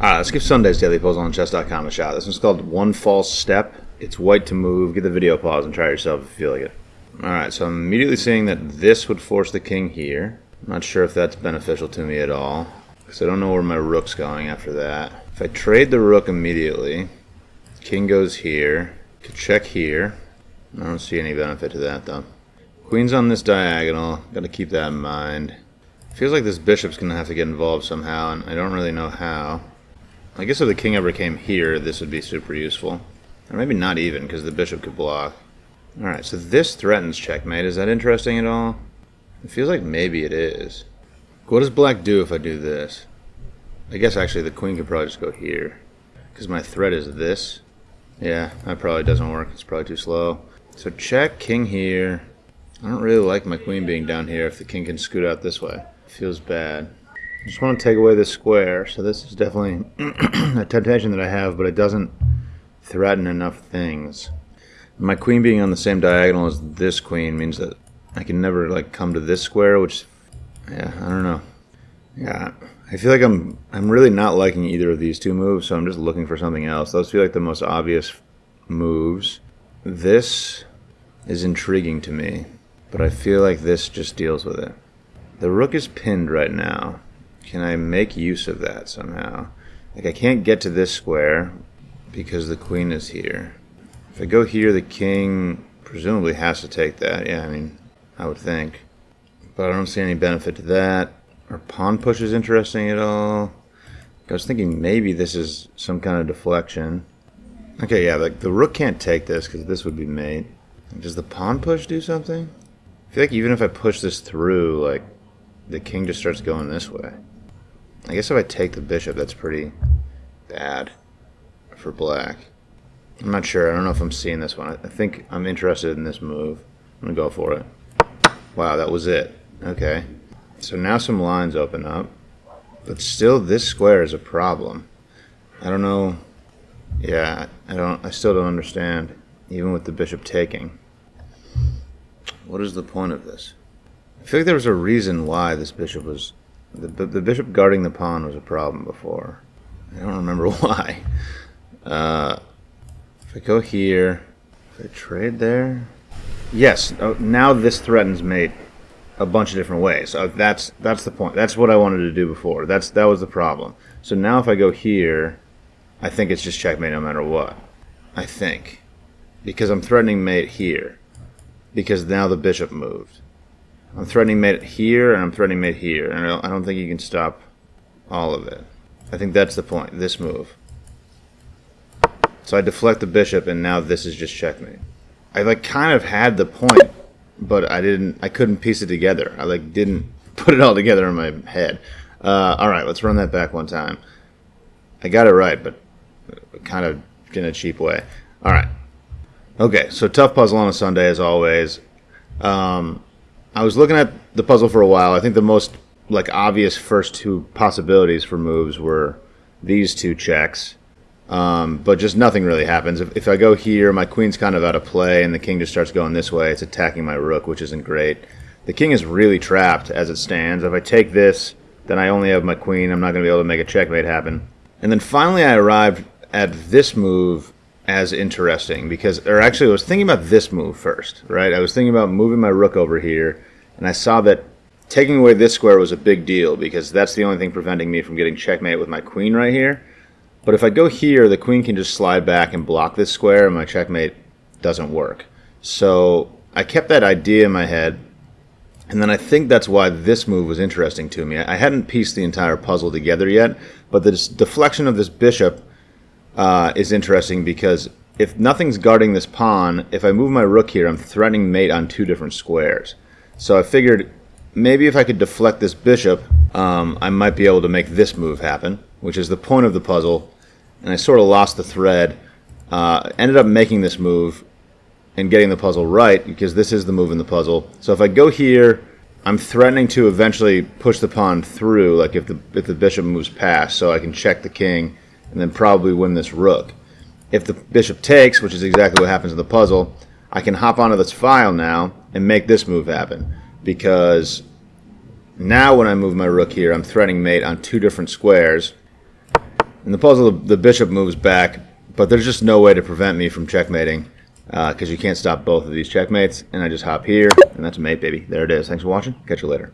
Alright, let's give Sunday's Daily Puzzle on chess.com a shot. This one's called One False Step. It's white to move. Get the video pause and try it yourself if you feel like it. Alright, so I'm immediately seeing that this would force the king here. I'm not sure if that's beneficial to me at all, because I don't know where my rook's going after that. If I trade the rook immediately, king goes here, could check here. I don't see any benefit to that though. Queen's on this diagonal, gotta keep that in mind. Feels like this bishop's gonna have to get involved somehow, and I don't really know how. I guess if the king ever came here, this would be super useful. Or maybe not even, because the bishop could block. Alright, so this threatens checkmate. Is that interesting at all? It feels like maybe it is. What does black do if I do this? I guess actually the queen could probably just go here, because my threat is this. Yeah, that probably doesn't work. It's probably too slow. So check, king here. I don't really like my queen being down here if the king can scoot out this way. It feels bad. I just want to take away this square, so this is definitely a temptation that I have, but it doesn't threaten enough things. My queen being on the same diagonal as this queen means that I can never like come to this square, which, yeah, I don't know. Yeah, I feel like I'm really not liking either of these two moves, so I'm just looking for something else. Those feel like the most obvious moves. This is intriguing to me, but I feel like this just deals with it. The rook is pinned right now. Can I make use of that somehow? Like, I can't get to this square because the queen is here. If I go here, the king presumably has to take that. Yeah, I mean, I would think. But I don't see any benefit to that. Or pawn push is interesting at all. I was thinking maybe this is some kind of deflection. Okay, yeah, like the rook can't take this because this would be mate. Does the pawn push do something? I feel like even if I push this through, like, the king just starts going this way. I guess if I take the bishop, that's pretty bad for black. I'm not sure. I don't know if I'm seeing this one. I think I'm interested in this move. I'm going to go for it. Wow, that was it. Okay. So now some lines open up. But still, this square is a problem. I don't know. Yeah, I still don't understand. Even with the bishop taking. What is the point of this? I feel like there was a reason why this bishop was... The bishop guarding the pawn was a problem before. I don't remember why. If I go here, if I trade there... Yes, now this threatens mate a bunch of different ways. That's the point. That's what I wanted to do before. That was the problem. So now if I go here, I think it's just checkmate no matter what. I think. Because I'm threatening mate here. Because now the bishop moved. I'm threatening mate here, and I'm threatening mate here. And I don't think you can stop all of it. I think that's the point, this move. So I deflect the bishop, and now this is just checkmate. I like kind of had the point, but I couldn't piece it together. I like didn't put it all together in my head. Alright, let's run that back one time. I got it right, but kind of in a cheap way. Alright. Okay, so tough puzzle on a Sunday as always. I was looking at the puzzle for a while. I think the most like obvious first two possibilities for moves were these two checks. But just nothing really happens. If I go here, my queen's kind of out of play, and the king just starts going this way. It's attacking my rook, which isn't great. The king is really trapped as it stands. If I take this, then I only have my queen. I'm not going to be able to make a checkmate happen. And then finally I arrived at this move as interesting, because, or actually I was thinking about this move first, right? I was thinking about moving my rook over here, and I saw that taking away this square was a big deal, because that's the only thing preventing me from getting checkmate with my queen right here. But if I go here, the queen can just slide back and block this square, and my checkmate doesn't work. So I kept that idea in my head, and then I think that's why this move was interesting to me. I hadn't pieced the entire puzzle together yet, but the deflection of this bishop is interesting, because if nothing's guarding this pawn, if I move my rook here, I'm threatening mate on two different squares. So I figured maybe if I could deflect this bishop, I might be able to make this move happen, which is the point of the puzzle. And I sort of lost the thread. Ended up making this move and getting the puzzle right, because this is the move in the puzzle. So if I go here, I'm threatening to eventually push the pawn through, like if the bishop moves past, so I can check the king and then probably win this rook. If the bishop takes, which is exactly what happens in the puzzle, I can hop onto this file now and make this move happen, because now when I move my rook here, I'm threatening mate on two different squares, In the puzzle, the bishop moves back, but there's just no way to prevent me from checkmating, because you can't stop both of these checkmates. And I just hop here, and that's a mate, baby. There it is. Thanks for watching. Catch you later.